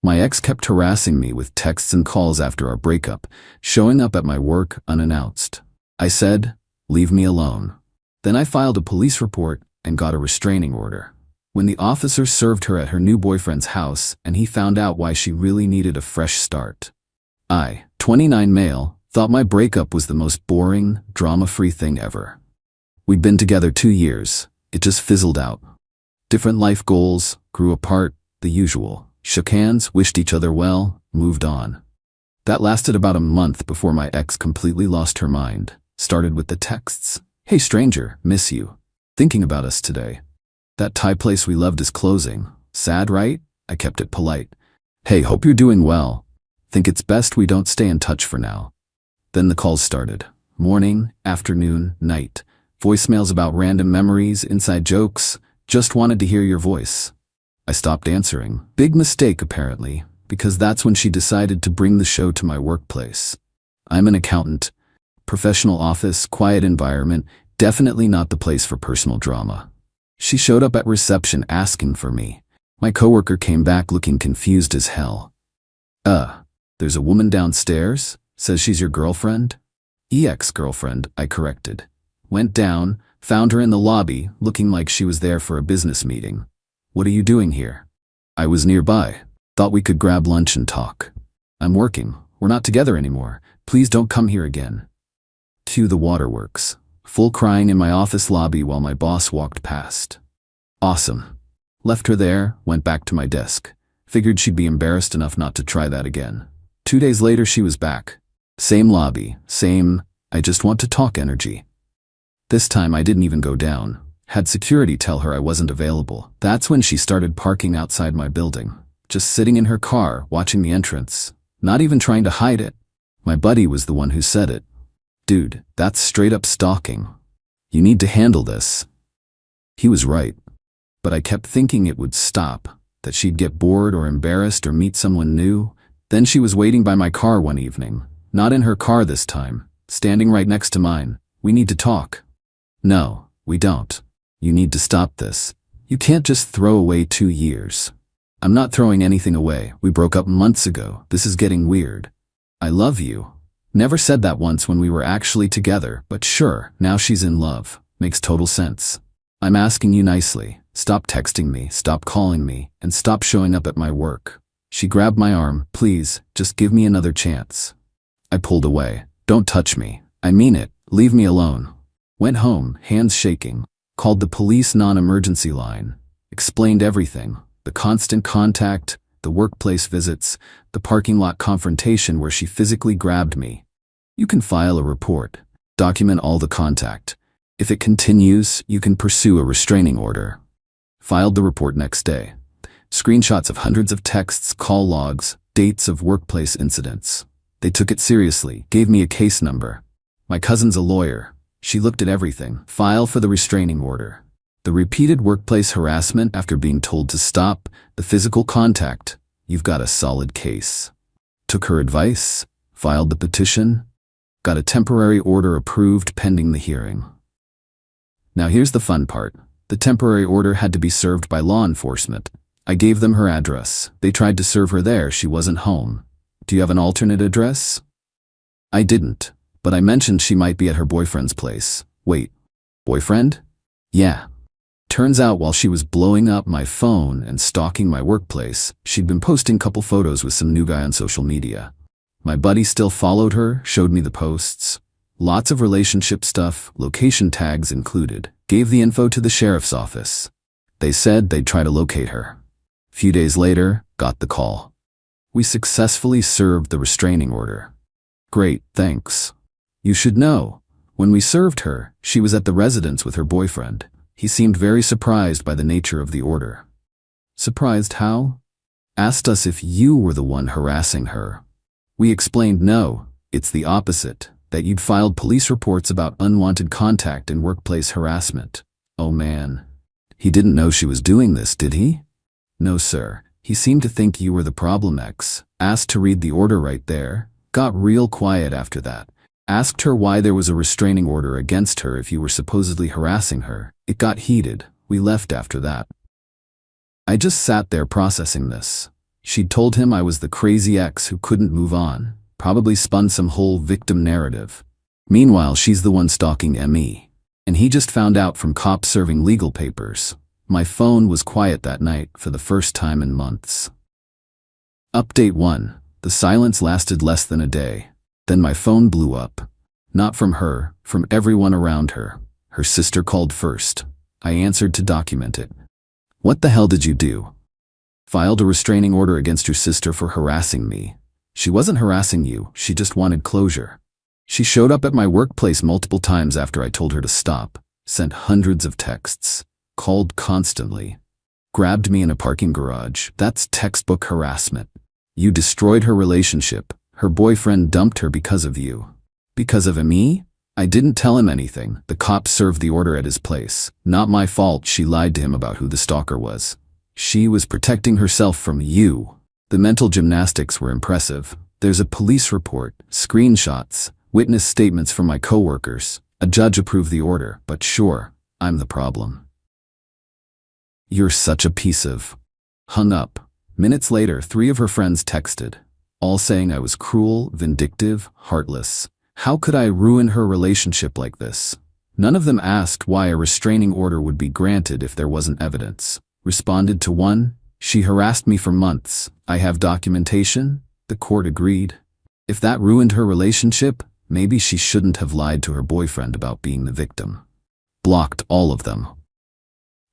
My ex kept harassing me with texts and calls after our breakup, showing up at my work unannounced. I said, "Leave me alone." Then I filed a police report and got a restraining order. When the officer served her at her new boyfriend's house and he found out why she really needed a fresh start. I, 29 male, thought my breakup was the most boring, drama-free thing ever. We'd been together 2 years. It just fizzled out. Different life goals, grew apart, the usual. Shook hands, wished each other well, moved on. That lasted about a month before my ex completely lost her mind. Started with the texts. "Hey stranger, miss you. Thinking about us today. That Thai place we loved is closing. Sad, right?" I kept it polite. "Hey, hope you're doing well. Think it's best we don't stay in touch for now." Then the calls started. Morning, afternoon, night. Voicemails about random memories, inside jokes. Just wanted to hear your voice. I stopped answering. Big mistake, apparently, because that's when she decided to bring the show to my workplace. I'm an accountant. Professional office, quiet environment, definitely not the place for personal drama. She showed up at reception asking for me. My coworker came back looking confused as hell. There's a woman downstairs? Says she's your girlfriend?" "Ex-girlfriend," I corrected. Went down, found her in the lobby, looking like she was there for a business meeting. "What are you doing here?" "I was nearby. Thought we could grab lunch and talk." "I'm working. We're not together anymore. Please don't come here again." To the waterworks. Full crying in my office lobby while my boss walked past. Awesome. Left her there, went back to my desk. Figured she'd be embarrassed enough not to try that again. 2 days later she was back. Same lobby, same, "I just want to talk" energy. This time I didn't even go down. Had security tell her I wasn't available. That's when she started parking outside my building. Just sitting in her car, watching the entrance. Not even trying to hide it. My buddy was the one who said it. "Dude, that's straight up stalking. You need to handle this." He was right. But I kept thinking it would stop, that she'd get bored or embarrassed or meet someone new. Then she was waiting by my car one evening. Not in her car this time. Standing right next to mine. "We need to talk." "No, we don't. You need to stop this. You can't just throw away 2 years." "I'm not throwing anything away. We broke up months ago. This is getting weird." "I love you." Never said that once when we were actually together, but sure, now she's in love. Makes total sense. "I'm asking you nicely. Stop texting me, stop calling me, and stop showing up at my work." She grabbed my arm. "Please, just give me another chance." I pulled away. "Don't touch me. I mean it. Leave me alone." Went home, hands shaking. Called the police non-emergency line. Explained everything. The constant contact, the workplace visits, the parking lot confrontation where she physically grabbed me. "You can file a report. Document all the contact. If it continues, you can pursue a restraining order." Filed the report next day. Screenshots of hundreds of texts, call logs, dates of workplace incidents. They took it seriously, gave me a case number. My cousin's a lawyer. She looked at everything. File for the restraining order. The repeated workplace harassment after being told to stop, the physical contact. You've got a solid case. Took her advice, filed the petition, got a temporary order approved pending the hearing. Now here's the fun part. The temporary order had to be served by law enforcement. I gave them her address. They tried to serve her there. She wasn't home. "Do you have an alternate address?" I didn't, but I mentioned she might be at her boyfriend's place. "Wait, boyfriend?" "Yeah." Turns out while she was blowing up my phone and stalking my workplace, she'd been posting couple photos with some new guy on social media. My buddy still followed her, showed me the posts. Lots of relationship stuff, location tags included. Gave the info to the sheriff's office. They said they'd try to locate her. Few days later, got the call. We successfully served the restraining order. "Great, thanks. You should know, when we served her, she was at the residence with her boyfriend. He seemed very surprised by the nature of the order." "Surprised how?" "Asked us if you were the one harassing her. We explained no, it's the opposite, that you'd filed police reports about unwanted contact and workplace harassment." "Oh man. He didn't know she was doing this, did he?" "No sir, he seemed to think you were the problem ex. Asked to read the order right there. Got real quiet after that. Asked her why there was a restraining order against her if you were supposedly harassing her. It got heated. We left after that." I just sat there processing this. She'd told him I was the crazy ex who couldn't move on, probably spun some whole victim narrative. Meanwhile, she's the one stalking ME. And he just found out from cops serving legal papers. My phone was quiet that night for the first time in months. Update 1. The silence lasted less than a day. Then my phone blew up. Not from her, from everyone around her. Her sister called first. I answered to document it. What the hell did you do? Filed a restraining order against your sister for harassing me. She wasn't harassing you, she just wanted closure. She showed up at my workplace multiple times after I told her to stop, sent hundreds of texts, called constantly, grabbed me in a parking garage. That's textbook harassment. You destroyed her relationship. Her boyfriend dumped her because of you. Because of me? I didn't tell him anything. The cops served the order at his place. Not my fault she lied to him about who the stalker was. She was protecting herself from you. The mental gymnastics were impressive. There's a police report, screenshots, witness statements from my coworkers. A judge approved the order, but sure, I'm the problem. You're such a piece of... Hung up. Minutes later, 3 of her friends texted, all saying I was cruel, vindictive, heartless. How could I ruin her relationship like this? None of them asked why a restraining order would be granted if there wasn't evidence. Responded to one, she harassed me for months. I have documentation. The court agreed. If that ruined her relationship, maybe she shouldn't have lied to her boyfriend about being the victim. Blocked all of them.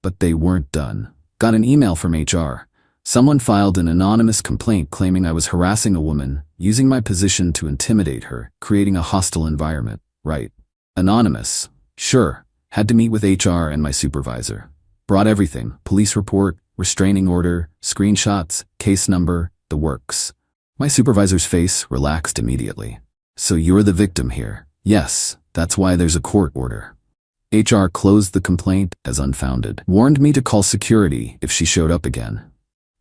But they weren't done. Got an email from HR. Someone filed an anonymous complaint claiming I was harassing a woman, using my position to intimidate her, creating a hostile environment. Right. Anonymous. Sure. Had to meet with HR and my supervisor. Brought everything. Police report, restraining order, screenshots, case number, the works. My supervisor's face relaxed immediately. So you're the victim here. Yes, that's why there's a court order. HR closed the complaint as unfounded. Warned me to call security if she showed up again.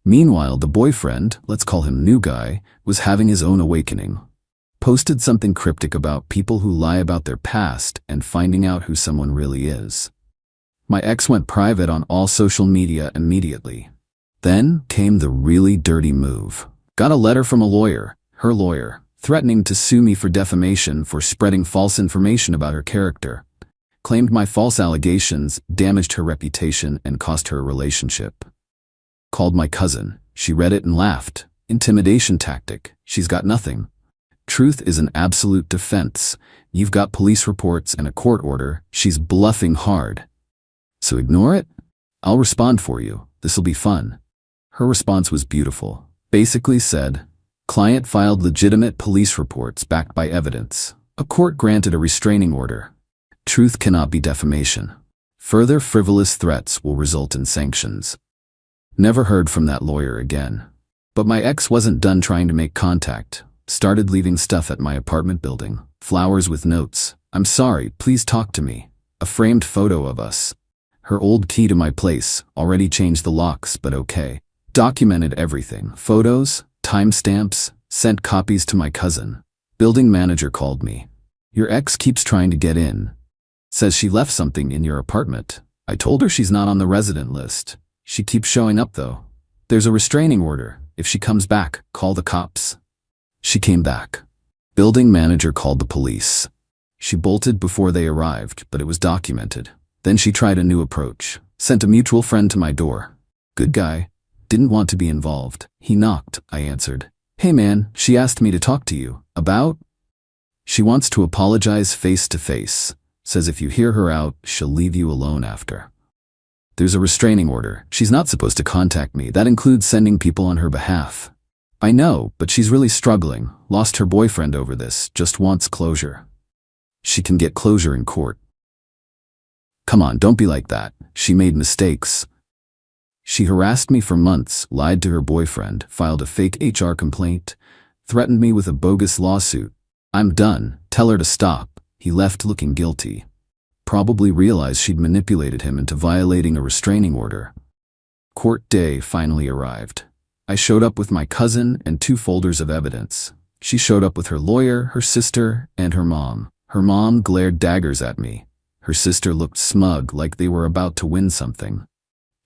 Meanwhile, the boyfriend, let's call him new guy, was having his own awakening. Posted something cryptic about people who lie about their past and finding out who someone really is. My ex went private on all social media immediately. Then came the really dirty move. Got a letter from a lawyer, her lawyer, threatening to sue me for defamation for spreading false information about her character. Claimed my false allegations damaged her reputation and cost her a relationship. Called my cousin. She read it and laughed. Intimidation tactic. She's got nothing. Truth is an absolute defense. You've got police reports and a court order. She's bluffing hard. So ignore it? I'll respond for you. This'll be fun. Her response was beautiful. Basically said, client filed legitimate police reports backed by evidence. A court granted a restraining order. Truth cannot be defamation. Further frivolous threats will result in sanctions. Never heard from that lawyer again. But my ex wasn't done trying to make contact. Started leaving stuff at my apartment building. Flowers with notes. I'm sorry, please talk to me. A framed photo of us. Her old key to my place, already changed the locks, but okay. Documented everything. Photos, timestamps, sent copies to my cousin. Building manager called me. Your ex keeps trying to get in. Says she left something in your apartment. I told her she's not on the resident list. She keeps showing up though. There's a restraining order. If she comes back, call the cops. She came back. Building manager called the police. She bolted before they arrived, but it was documented. Then she tried a new approach. Sent a mutual friend to my door. Good guy. Didn't want to be involved. He knocked. I answered. Hey man, she asked me to talk to you. About? She wants to apologize face to face. Says if you hear her out, she'll leave you alone after. There's a restraining order. She's not supposed to contact me. That includes sending people on her behalf. I know, but she's really struggling. Lost her boyfriend over this. Just wants closure. She can get closure in court. Come on, don't be like that. She made mistakes. She harassed me for months, lied to her boyfriend, filed a fake HR complaint, threatened me with a bogus lawsuit. I'm done. Tell her to stop. He left looking guilty. Probably realized she'd manipulated him into violating a restraining order. Court day finally arrived. I showed up with my cousin and 2 folders of evidence. She showed up with her lawyer, her sister, and her mom. Her mom glared daggers at me. Her sister looked smug, like they were about to win something.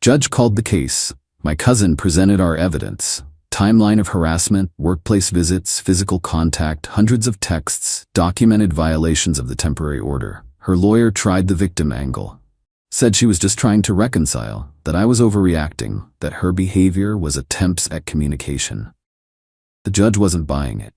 Judge called the case. My cousin presented our evidence. Timeline of harassment, workplace visits, physical contact, hundreds of texts, documented violations of the temporary order. Her lawyer tried the victim angle. Said she was just trying to reconcile, that I was overreacting, that her behavior was attempts at communication. The judge wasn't buying it.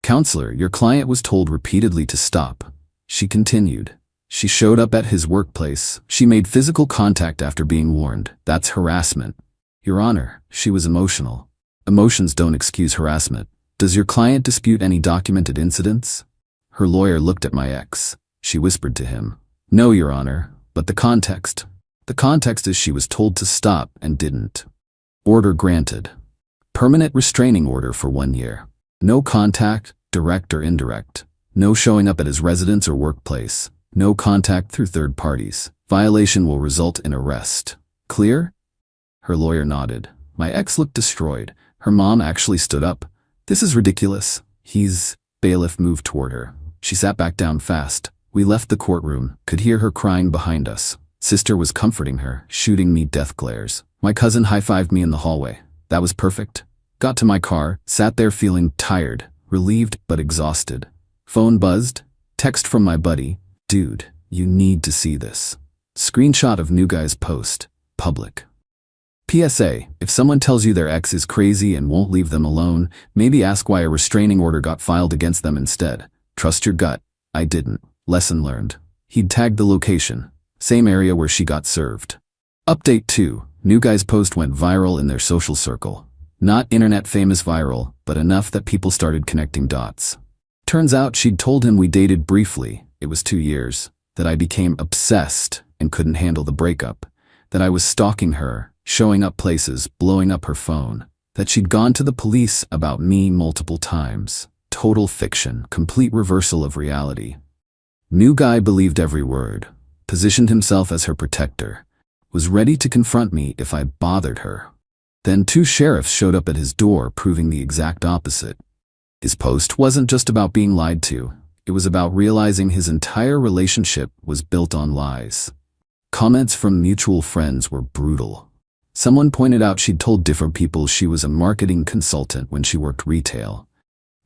Counselor, your client was told repeatedly to stop. She continued. She showed up at his workplace. She made physical contact after being warned. That's harassment. Your Honor, she was emotional. Emotions don't excuse harassment. Does your client dispute any documented incidents? Her lawyer looked at my ex. She whispered to him. No, Your Honor, but the context. The context is she was told to stop and didn't. Order granted. Permanent restraining order for 1 year. No contact, direct or indirect. No showing up at his residence or workplace. No contact through third parties. Violation will result in arrest. Clear? Her lawyer nodded. My ex looked destroyed. Her mom actually stood up. This is ridiculous. Bailiff moved toward her. She sat back down fast. We left the courtroom, could hear her crying behind us. Sister was comforting her, shooting me death glares. My cousin high-fived me in the hallway. That was perfect. Got to my car, sat there feeling tired, relieved but exhausted. Phone buzzed. Text from my buddy. Dude, you need to see this. Screenshot of new guy's post. Public. PSA, if someone tells you their ex is crazy and won't leave them alone, maybe ask why a restraining order got filed against them instead. Trust your gut. I didn't. Lesson learned. He'd tagged the location. Same area where she got served. Update 2. New guy's post went viral in their social circle. Not internet famous viral, but enough that people started connecting dots. Turns out she'd told him we dated briefly, it was 2 years, that I became obsessed and couldn't handle the breakup, that I was stalking her, showing up places, blowing up her phone, that she'd gone to the police about me multiple times. Total fiction, complete reversal of reality. New guy believed every word, positioned himself as her protector, was ready to confront me if I bothered her. Then 2 sheriffs showed up at his door proving the exact opposite. His post wasn't just about being lied to, it was about realizing his entire relationship was built on lies. Comments from mutual friends were brutal. Someone pointed out she'd told different people she was a marketing consultant when she worked retail.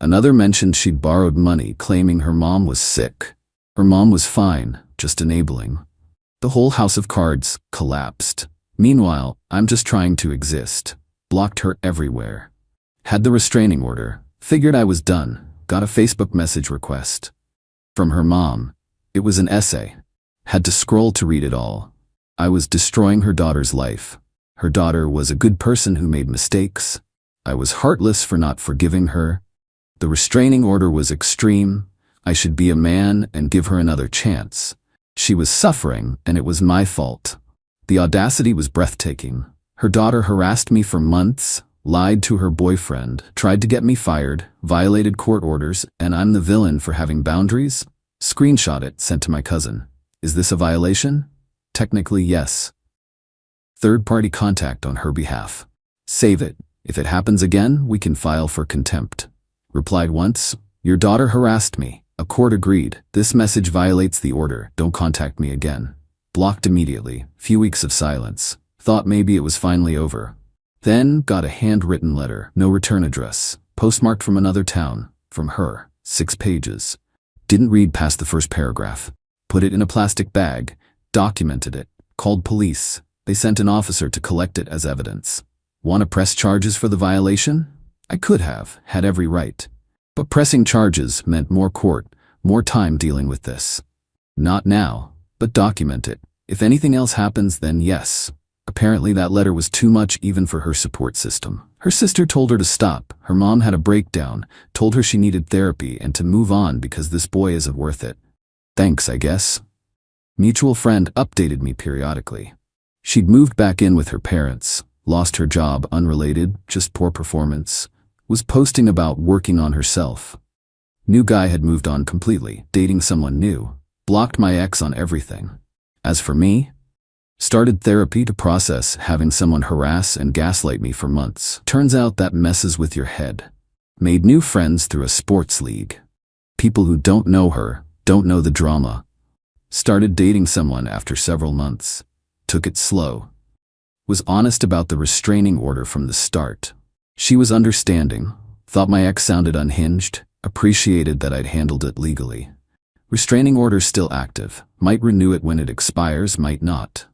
Another mentioned she'd borrowed money, claiming her mom was sick. Her mom was fine, just enabling. The whole house of cards collapsed. Meanwhile, I'm just trying to exist. Blocked her everywhere. Had the restraining order. Figured I was done. Got a Facebook message request. From her mom. It was an essay. Had to scroll to read it all. I was destroying her daughter's life. Her daughter was a good person who made mistakes. I was heartless for not forgiving her. The restraining order was extreme. I should be a man and give her another chance. She was suffering, and it was my fault. The audacity was breathtaking. Her daughter harassed me for months, lied to her boyfriend, tried to get me fired, violated court orders, and I'm the villain for having boundaries? Screenshot it, sent to my cousin. Is this a violation? Technically, yes. Third-party contact on her behalf. Save it. If it happens again, we can file for contempt. Replied once, your daughter harassed me. A court agreed. This message violates the order. Don't contact me again. Blocked immediately. Few weeks of silence. Thought maybe it was finally over. Then got a handwritten letter. No return address. Postmarked from another town. From her. 6 pages. Didn't read past the first paragraph. Put it in a plastic bag. Documented it. Called police. They sent an officer to collect it as evidence. Want to press charges for the violation? I could have, had every right. But pressing charges meant more court, more time dealing with this. Not now, but document it. If anything else happens, then yes. Apparently that letter was too much even for her support system. Her sister told her to stop. Her mom had a breakdown, told her she needed therapy and to move on because this boy isn't worth it. Thanks, I guess. Mutual friend updated me periodically. She'd moved back in with her parents, lost her job unrelated, just poor performance, was posting about working on herself. New guy had moved on completely, dating someone new, blocked my ex on everything. As for me, started therapy to process having someone harass and gaslight me for months. Turns out that messes with your head. Made new friends through a sports league. People who don't know her, don't know the drama. Started dating someone after several months. Took it slow. Was honest about the restraining order from the start. She was understanding, thought my ex sounded unhinged, appreciated that I'd handled it legally. Restraining order's still active, might renew it when it expires, might not.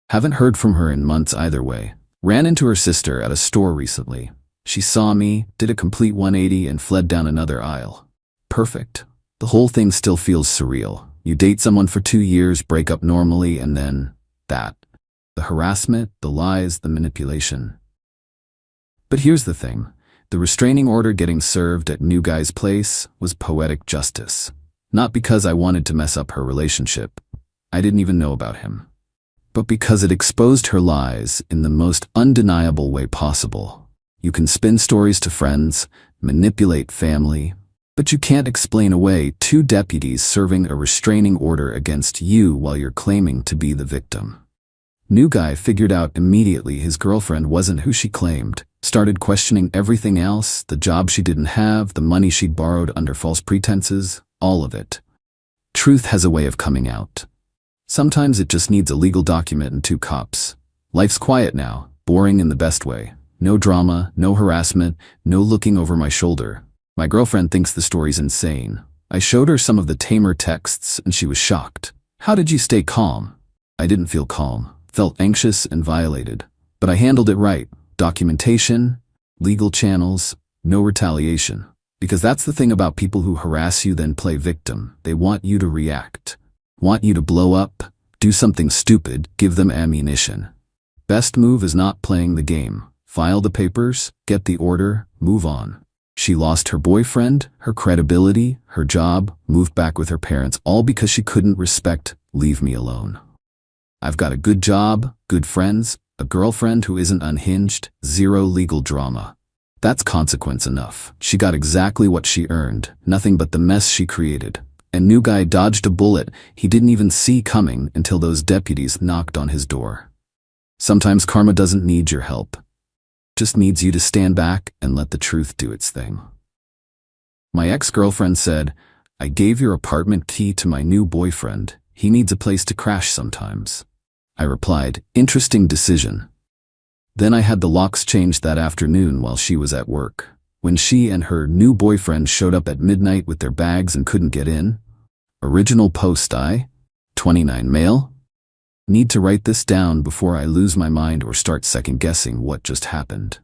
Haven't heard from her in months either way. Ran into her sister at a store recently. She saw me, did a complete 180 and fled down another aisle. Perfect. The whole thing still feels surreal. You date someone for 2 years, break up normally, and then that. The harassment, the lies, the manipulation. But here's the thing. The restraining order getting served at new guy's place was poetic justice. Not because I wanted to mess up her relationship. I didn't even know about him. But because it exposed her lies in the most undeniable way possible. You can spin stories to friends, manipulate family, but you can't explain away 2 deputies serving a restraining order against you while you're claiming to be the victim. New guy figured out immediately his girlfriend wasn't who she claimed, started questioning everything else, the job she didn't have, the money she'd borrowed under false pretenses, all of it. Truth has a way of coming out. Sometimes it just needs a legal document and 2 cops. Life's quiet now, boring in the best way. No drama, no harassment, no looking over my shoulder. My girlfriend thinks the story's insane. I showed her some of the tamer texts and she was shocked. How did you stay calm? I didn't feel calm. Felt anxious and violated. But I handled it right. Documentation, legal channels, no retaliation. Because that's the thing about people who harass you then play victim. They want you to react. Want you to blow up, do something stupid, give them ammunition. Best move is not playing the game. File the papers, get the order, move on. She lost her boyfriend, her credibility, her job, moved back with her parents, all because she couldn't respect, leave me alone. I've got a good job, good friends, a girlfriend who isn't unhinged, 0 legal drama. That's consequence enough. She got exactly what she earned, nothing but the mess she created. And new guy dodged a bullet he didn't even see coming until those deputies knocked on his door. Sometimes karma doesn't need your help. Just needs you to stand back and let the truth do its thing. My ex-girlfriend said, I gave your apartment key to my new boyfriend. He needs a place to crash sometimes. I replied, interesting decision. Then I had the locks changed that afternoon while she was at work. When she and her new boyfriend showed up at midnight with their bags and couldn't get in. Original post 29 male. Need to write this down before I lose my mind or start second-guessing what just happened.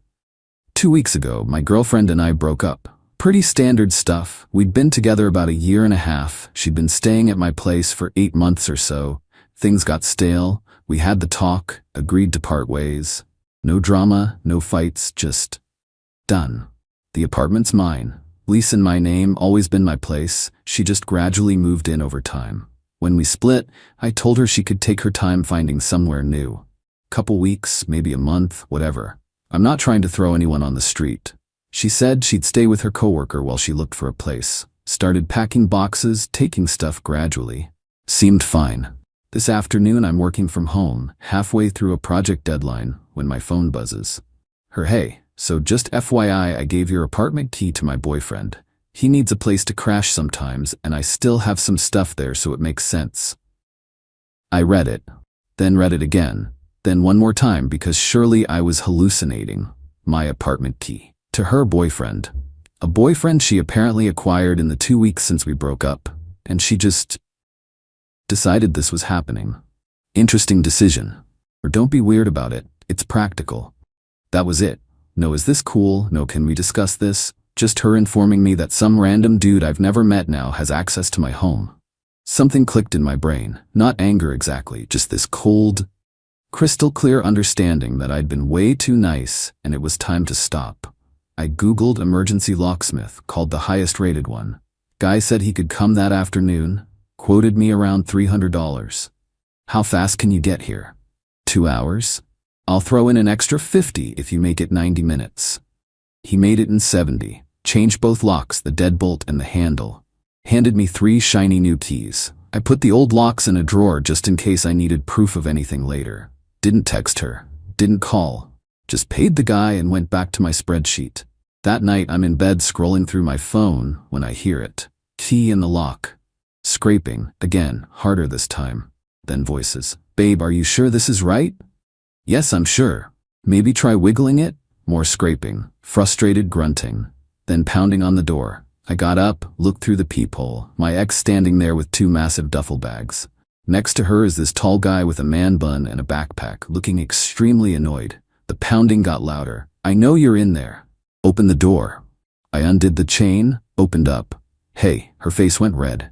2 weeks ago, my girlfriend and I broke up. Pretty standard stuff. We'd been together about 1.5 years. She'd been staying at my place for 8 months or so. Things got stale. We had the talk, agreed to part ways. No drama, no fights, just done. The apartment's mine. Lease in my name, always been my place. She just gradually moved in over time. When we split, I told her she could take her time finding somewhere new. Couple weeks, maybe a month, whatever. I'm not trying to throw anyone on the street. She said she'd stay with her coworker while she looked for a place. Started packing boxes, taking stuff gradually. Seemed fine. This afternoon I'm working from home, halfway through a project deadline, when my phone buzzes. Hey, so just FYI, I gave your apartment key to my boyfriend. He needs a place to crash sometimes, and I still have some stuff there, so it makes sense. I read it, then read it again, then one more time because surely I was hallucinating. My apartment key to her boyfriend. A boyfriend she apparently acquired in the 2 weeks since we broke up, and she just decided this was happening. Interesting decision. Or don't be weird about it, it's practical. That was it. No, is this cool? No, can we discuss this? Just her informing me that some random dude I've never met now has access to my home. Something clicked in my brain. Not anger exactly, just this cold, crystal clear understanding that I'd been way too nice and it was time to stop. I Googled emergency locksmith, called the highest rated one. Guy said he could come that afternoon, quoted me around $300. How fast can you get here? 2 hours? I'll throw in an extra 50 if you make it 90 minutes. He made it in 70, changed both locks, the deadbolt and the handle. Handed me 3 shiny new keys. I put the old locks in a drawer just in case I needed proof of anything later. Didn't text her, didn't call. Just paid the guy and went back to my spreadsheet. That night I'm in bed scrolling through my phone when I hear it. Key in the lock. Scraping, again, harder this time. Then voices. Babe, are you sure this is right? Yes, I'm sure. Maybe try wiggling it? More scraping, frustrated grunting, then pounding on the door. I got up, looked through the peephole, my ex standing there with 2 massive duffel bags. Next to her is this tall guy with a man bun and a backpack, looking extremely annoyed. The pounding got louder. "I know you're in there. Open the door." I undid the chain, opened up. "Hey," her face went red.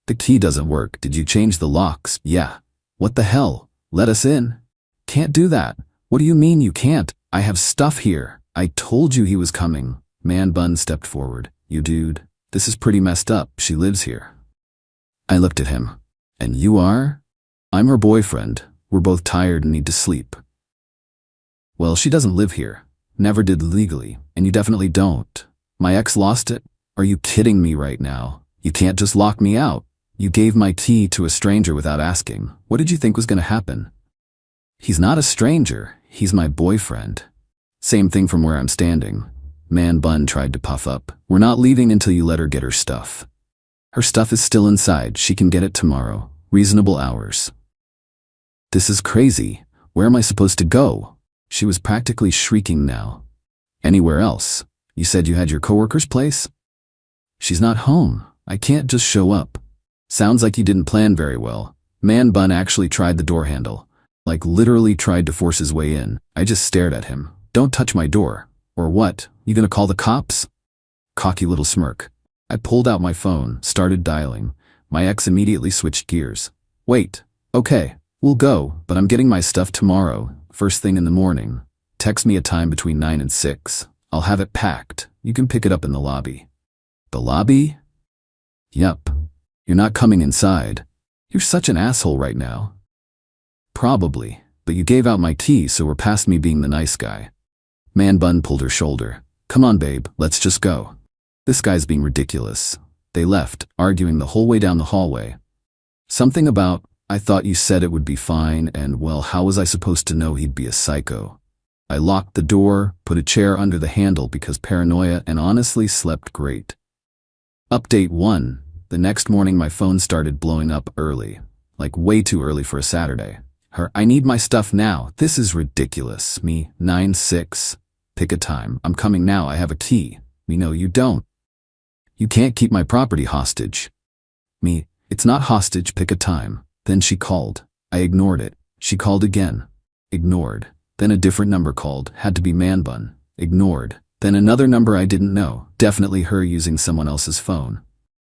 "The key doesn't work. Did you change the locks?" "Yeah." "What the hell? Let us in." "Can't do that." "What do you mean you can't? I have stuff here. I told you he was coming." Man bun stepped forward. "You dude, this is pretty messed up. She lives here." I looked at him. "And you are?" "I'm her boyfriend. We're both tired and need to sleep." "Well, she doesn't live here. Never did legally, and you definitely don't." "My ex lost it?" "Are you kidding me right now? You can't just lock me out. You gave my key to a stranger without asking. What did you think was going to happen?" "He's not a stranger. He's my boyfriend." "Same thing from where I'm standing." Man bun tried to puff up. "We're not leaving until you let her get her stuff." "Her stuff is still inside. She can get it tomorrow. Reasonable hours." "This is crazy. Where am I supposed to go?" She was practically shrieking now. "Anywhere else? You said you had your coworker's place?" "She's not home. I can't just show up." "Sounds like you didn't plan very well." Man bun actually tried the door handle. Like literally tried to force his way in. I just stared at him. "Don't touch my door." "Or what? You gonna call the cops?" Cocky little smirk. I pulled out my phone, started dialing. My ex immediately switched gears. "Wait. Okay, we'll go, but I'm getting my stuff tomorrow, first thing in the morning. Text me a time between 9 and 6. I'll have it packed. You can pick it up in the lobby." "The lobby?" "Yep. You're not coming inside. You're such an asshole right now." "Probably, but you gave out my key, so we're past me being the nice guy." Man bun pulled her shoulder. "Come on, babe, let's just go." This guy's being ridiculous. They left, arguing the whole way down the hallway. Something about, "I thought you said it would be fine," and, well, how was I supposed to know he'd be a psycho? I locked the door, put a chair under the handle because paranoia, and honestly slept great. Update 1. The next morning my phone started blowing up early. Like way too early for a Saturday. Her, "I need my stuff now. This is ridiculous." Me, 9-6. "Pick a time. I'm coming now. I have a key." Me, "No, you don't. You can't keep my property hostage." Me, "It's not hostage. Pick a time." Then she called. I ignored it. She called again. Ignored. Then a different number called. Had to be man bun. Ignored. Then another number I didn't know. Definitely her using someone else's phone.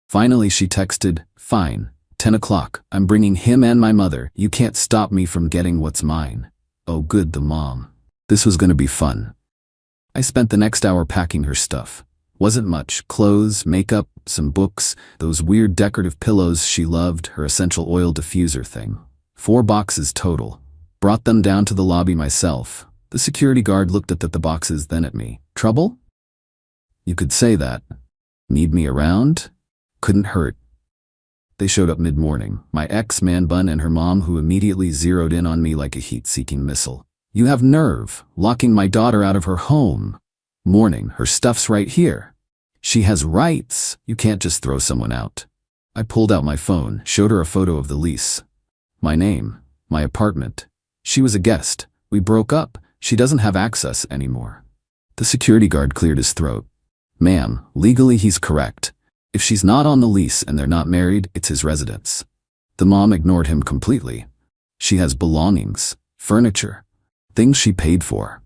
Finally she texted, "Fine. 10 o'clock. I'm bringing him and my mother. You can't stop me from getting what's mine." Oh good, the mom. This was gonna be fun. I spent the next hour packing her stuff. Wasn't much. Clothes, makeup, some books, those weird decorative pillows she loved, her essential oil diffuser thing. 4 boxes total. Brought them down to the lobby myself. The security guard looked at the boxes, then at me. "Trouble?" "You could say that." "Need me around?" "Couldn't hurt." They showed up mid-morning, my ex man bun and her mom, who immediately zeroed in on me like a heat-seeking missile. "You have nerve, locking my daughter out of her home." "Morning, her stuff's right here." "She has rights. You can't just throw someone out." I pulled out my phone, showed her a photo of the lease. My name, my apartment. She was a guest. We broke up. She doesn't have access anymore. The security guard cleared his throat. "Ma'am, legally he's correct. If she's not on the lease and they're not married, it's his residence." The mom ignored him completely. "She has belongings, furniture, things she paid for."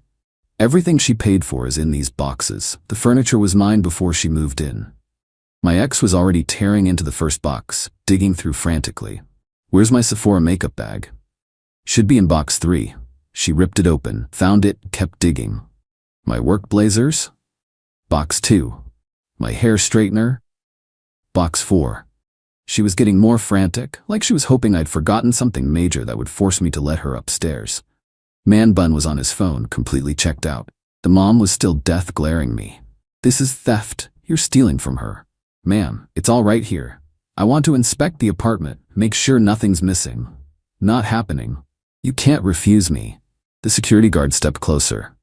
"Everything she paid for is in these boxes. The furniture was mine before she moved in." My ex was already tearing into the first box, digging through frantically. "Where's my Sephora makeup bag?" "Should be in box 3. She ripped it open, found it, kept digging. "My work blazers?" Box 2. "My hair straightener?" Box 4. She was getting more frantic, like she was hoping I'd forgotten something major that would force me to let her upstairs. Man bun was on his phone, completely checked out. The mom was still death glaring me. "This is theft. You're stealing from her." "Ma'am, it's all right here. I want to inspect the apartment, make sure nothing's missing." "Not happening. You can't refuse me." The security guard stepped closer.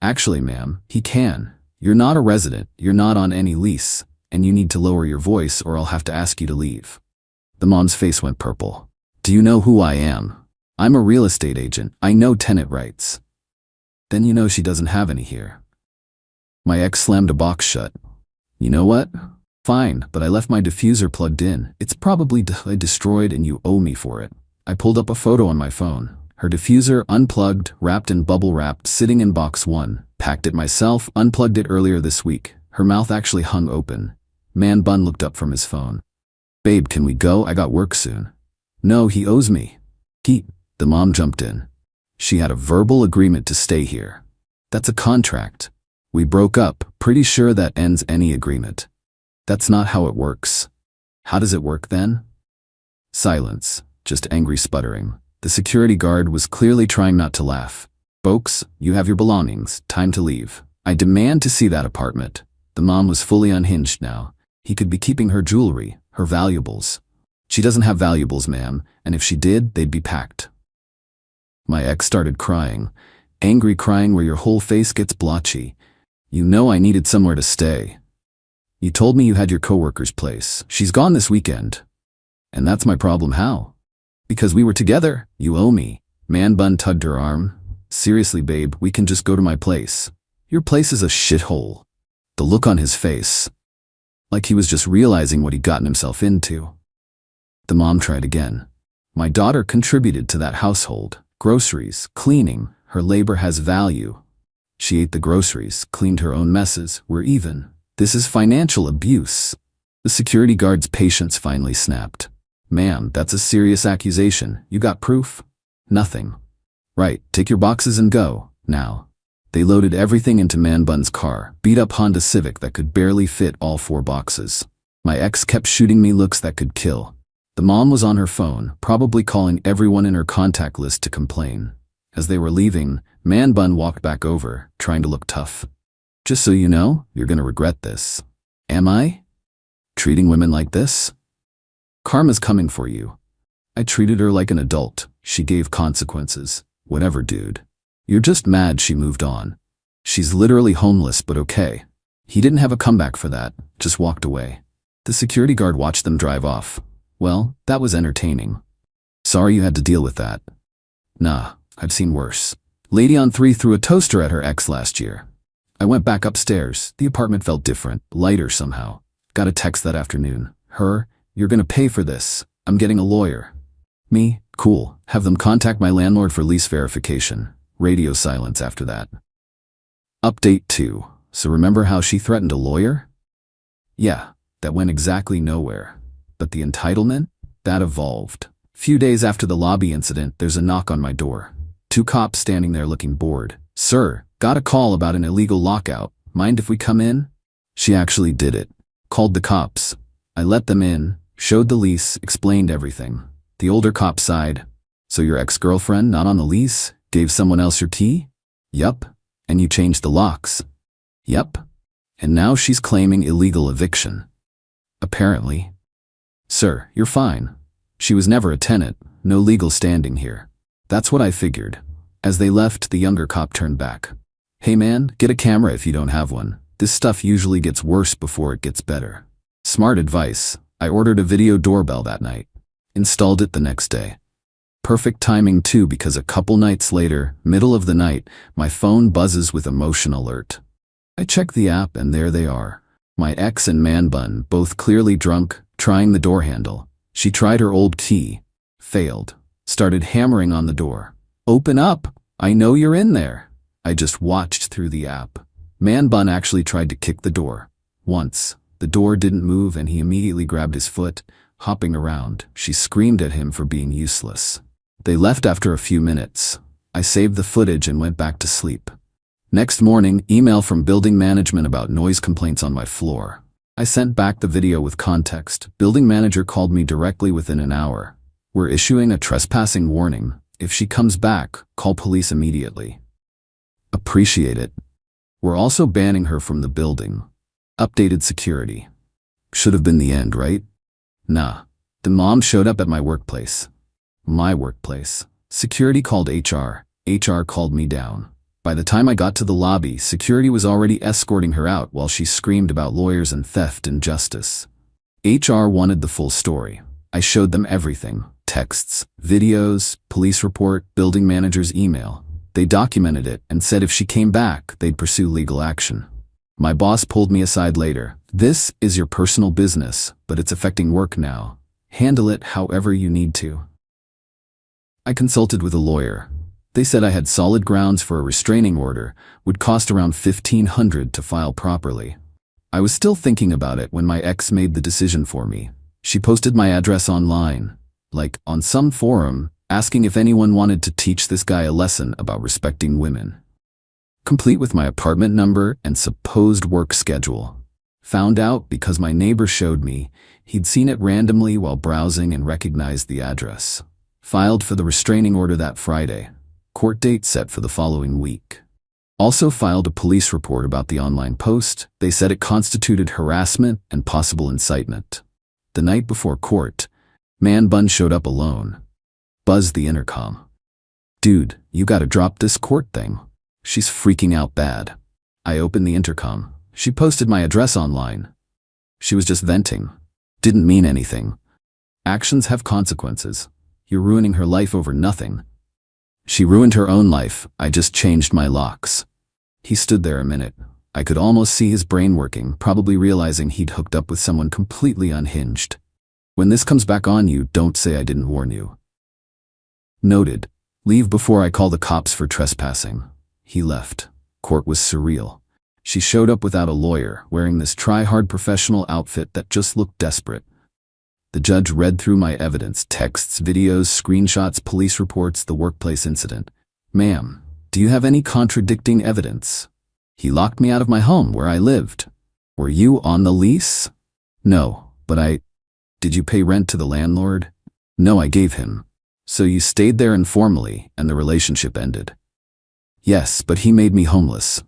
"Actually, ma'am, he can. You're not a resident, you're not on any lease, and you need to lower your voice or I'll have to ask you to leave." The mom's face went purple. "Do you know who I am? I'm a real estate agent. I know tenant rights." Then you know she doesn't have any here. My ex slammed a box shut. You know what? Fine, but I left my diffuser plugged in. It's probably destroyed and you owe me for it. I pulled up a photo on my phone. Her diffuser, unplugged, wrapped in bubble wrap, sitting in box 1. Packed it myself, unplugged it earlier this week. Her mouth actually hung open. Man bun looked up from his phone. Babe, can we go? I got work soon. No, he owes me. The mom jumped in. She had a verbal agreement to stay here. That's a contract. We broke up, pretty sure that ends any agreement. That's not how it works. How does it work then? Silence, just angry sputtering. The security guard was clearly trying not to laugh. Folks, you have your belongings, time to leave. I demand to see that apartment. The mom was fully unhinged now. He could be keeping her jewelry, her valuables. She doesn't have valuables, ma'am, and if she did, they'd be packed. My ex started crying. Angry crying where your whole face gets blotchy. You know I needed somewhere to stay. You told me you had your coworker's place. She's gone this weekend. And that's my problem. How? Because we were together. You owe me. Man bun tugged her arm. Seriously, babe, we can just go to my place. Your place is a shithole. The look on his face. Like he was just realizing what he'd gotten himself into. The mom tried again. My daughter contributed to that household. Groceries, cleaning, her labor has value. She ate the groceries, cleaned her own messes, we're even. This is financial abuse. The security guard's patience finally snapped. Ma'am, that's a serious accusation. You got proof? Nothing. Right, take your boxes and go, now. They loaded everything into Man Bun's car, beat-up Honda Civic that could barely fit all 4 boxes. My ex kept shooting me looks that could kill. The mom was on her phone, probably calling everyone in her contact list to complain. As they were leaving, Man Bun walked back over, trying to look tough. Just so you know, you're gonna regret this. Am I? Treating women like this? Karma's coming for you. I treated her like an adult. She gave consequences. Whatever, dude. You're just mad she moved on. She's literally homeless, but okay. He didn't have a comeback for that, just walked away. The security guard watched them drive off. Well, that was entertaining. Sorry you had to deal with that. Nah, I've seen worse. Lady on 3 threw a toaster at her ex last year. I went back upstairs. The apartment felt different, lighter somehow. Got a text that afternoon. Her, you're gonna pay for this. I'm getting a lawyer. Me, cool. Have them contact my landlord for lease verification. Radio silence after that. Update 2. So remember how she threatened a lawyer? Yeah, that went exactly nowhere. But the entitlement? That evolved. Few days after the lobby incident, there's a knock on my door. 2 cops standing there looking bored. Sir, got a call about an illegal lockout. Mind if we come in? She actually did it. Called the cops. I let them in, showed the lease, explained everything. The older cop sighed. So your ex-girlfriend, not on the lease, gave someone else your key? Yup. And you changed the locks? Yup. And now she's claiming illegal eviction. Apparently. Sir, you're fine. She was never a tenant, no legal standing here. That's what I figured. As they left, the younger cop turned back. Hey man, get a camera if you don't have one. This stuff usually gets worse before it gets better. Smart advice. I ordered a video doorbell that night. Installed it the next day. Perfect timing too, because a couple nights later, middle of the night, my phone buzzes with emotion alert. I check the app and there they are. My ex and Man Bun, both clearly drunk, trying the door handle. She tried her old key. Failed. Started hammering on the door. Open up! I know you're in there. I just watched through the app. Man Bun actually tried to kick the door. Once. The door didn't move and he immediately grabbed his foot, hopping around. She screamed at him for being useless. They left after a few minutes. I saved the footage and went back to sleep. Next morning, email from building management about noise complaints on my floor. I sent back the video with context. Building manager called me directly within an hour. We're issuing a trespassing warning. If she comes back, call police immediately. Appreciate it. We're also banning her from the building. Updated security. Should have been the end, right? Nah. The mom showed up at my workplace. My workplace. Security called HR. HR called me down. By the time I got to the lobby, security was already escorting her out while she screamed about lawyers and theft and justice. HR wanted the full story. I showed them everything. Texts, videos, police report, building manager's email. They documented it and said if she came back, they'd pursue legal action. My boss pulled me aside later. This is your personal business, but it's affecting work now. Handle it however you need to. I consulted with a lawyer. They said I had solid grounds for a restraining order, would cost around $1,500 to file properly. I was still thinking about it when my ex made the decision for me. She posted my address online, like on some forum, asking if anyone wanted to teach this guy a lesson about respecting women. Complete with my apartment number and supposed work schedule. Found out because my neighbor showed me. He'd seen it randomly while browsing and recognized the address. Filed for the restraining order that Friday. Court date set for the following week. Also filed a police report about the online post. They said it constituted harassment and possible incitement. The night before court, Man Bun showed up alone. Buzzed the intercom. "Dude, you gotta drop this court thing. She's freaking out bad." I opened the intercom. She posted my address online. She was just venting. Didn't mean anything. Actions have consequences. You're ruining her life over nothing. She ruined her own life. I just changed my locks. He stood there a minute. I could almost see his brain working, probably realizing he'd hooked up with someone completely unhinged. "When this comes back on you, don't say I didn't warn you." Noted. Leave before I call the cops for trespassing. He left. Court was surreal. She showed up without a lawyer, wearing this try-hard professional outfit that just looked desperate. The judge read through my evidence, texts, videos, screenshots, police reports, the workplace incident. "Ma'am, do you have any contradicting evidence? He locked me out of my home where I lived. Were you on the lease?" "No, but Did you pay rent to the landlord?" "No, I gave him." "So you stayed there informally and the relationship ended?" "Yes, but he made me homeless."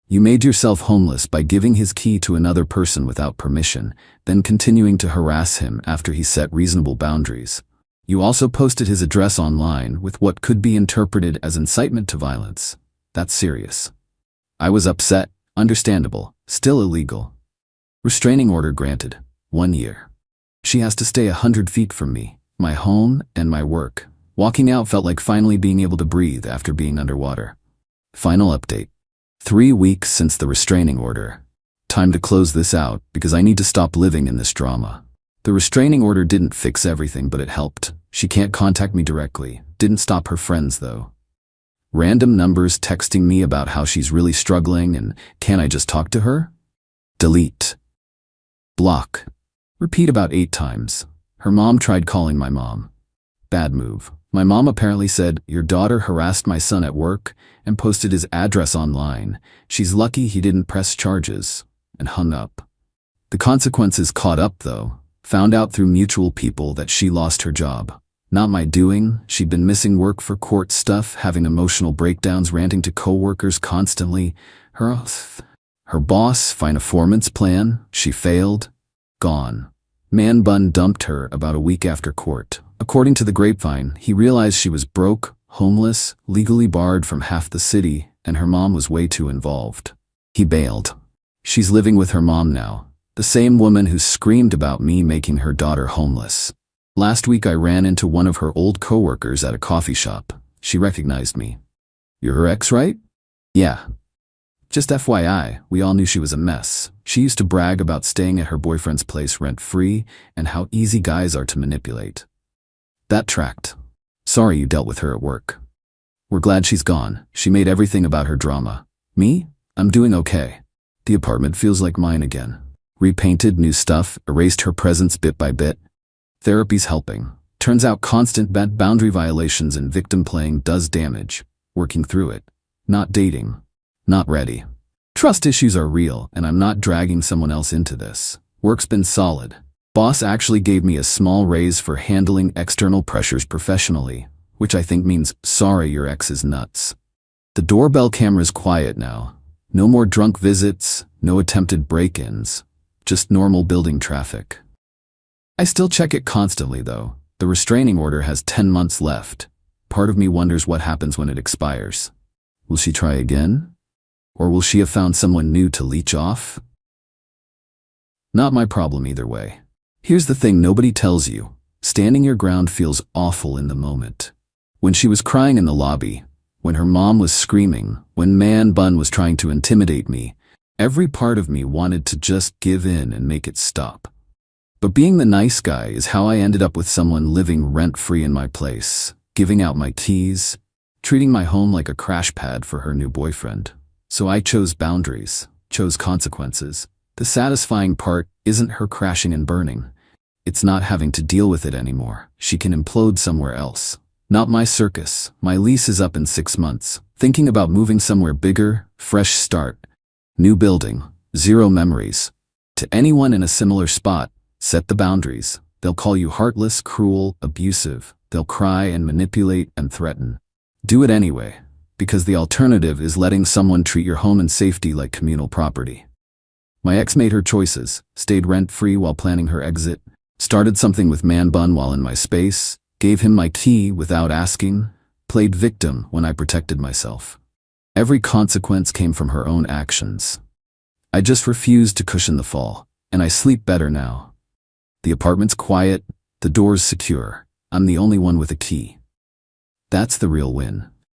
"You made yourself homeless by giving his key to another person without permission, then continuing to harass him after he set reasonable boundaries. You also posted his address online with what could be interpreted as incitement to violence. That's serious." I was upset. Understandable. Still illegal. Restraining order granted. 1 year. She has to stay 100 feet from me, my home, and my work. Walking out felt like finally being able to breathe after being underwater. Final update. 3 weeks since the restraining order. Time to close this out because I need to stop living in this drama. The restraining order didn't fix everything, but it helped. She can't contact me directly. Didn't stop her friends, though. Random numbers texting me about how she's really struggling and can I just talk to her? Delete. Block. Repeat about 8 times. Her mom tried calling my mom. Bad move. My mom apparently said, "Your daughter harassed my son at work," and posted his address online. She's lucky he didn't press charges, and hung up. The consequences caught up though. Found out through mutual people that she lost her job. Not my doing. She'd been missing work for court stuff, having emotional breakdowns, ranting to coworkers constantly. Her boss find a foreman's plan. She failed. Gone. Man Bun dumped her about a week after court. According to the grapevine, he realized she was broke, homeless, legally barred from half the city, and her mom was way too involved. He bailed. She's living with her mom now, the same woman who screamed about me making her daughter homeless. Last week I ran into one of her old coworkers at a coffee shop. She recognized me. "You're her ex, right?" "Yeah." Just FYI, we all knew she was a mess. She used to brag about staying at her boyfriend's place rent-free and how easy guys are to manipulate. That tracked. Sorry you dealt with her at work. We're glad she's gone. She made everything about her drama. Me? I'm doing okay. The apartment feels like mine again. Repainted, new stuff, erased her presence bit by bit. Therapy's helping. Turns out constant bad boundary violations and victim playing does damage. Working through it. Not dating. Not ready. Trust issues are real, and I'm not dragging someone else into this. Work's been solid. Boss actually gave me a small raise for handling external pressures professionally, which I think means sorry your ex is nuts. The doorbell camera's quiet now. No more drunk visits, no attempted break-ins. Just normal building traffic. I still check it constantly though. The restraining order has 10 months left. Part of me wonders what happens when it expires. Will she try again? Or will she have found someone new to leech off? Not my problem either way. Here's the thing nobody tells you. Standing your ground feels awful in the moment. When she was crying in the lobby, when her mom was screaming, when Man Bun was trying to intimidate me, every part of me wanted to just give in and make it stop. But being the nice guy is how I ended up with someone living rent-free in my place, giving out my keys, treating my home like a crash pad for her new boyfriend. So I chose boundaries, chose consequences. The satisfying part isn't her crashing and burning. It's not having to deal with it anymore. She can implode somewhere else. Not my circus. My lease is up in 6 months. Thinking about moving somewhere bigger, fresh start. New building, zero memories. To anyone in a similar spot, set the boundaries. They'll call you heartless, cruel, abusive. They'll cry and manipulate and threaten. Do it anyway, because the alternative is letting someone treat your home and safety like communal property. My ex made her choices, stayed rent-free while planning her exit, started something with Man Bun while in my space, gave him my key without asking, played victim when I protected myself. Every consequence came from her own actions. I just refused to cushion the fall, and I sleep better now. The apartment's quiet, the door's secure. I'm the only one with a key. That's the real win.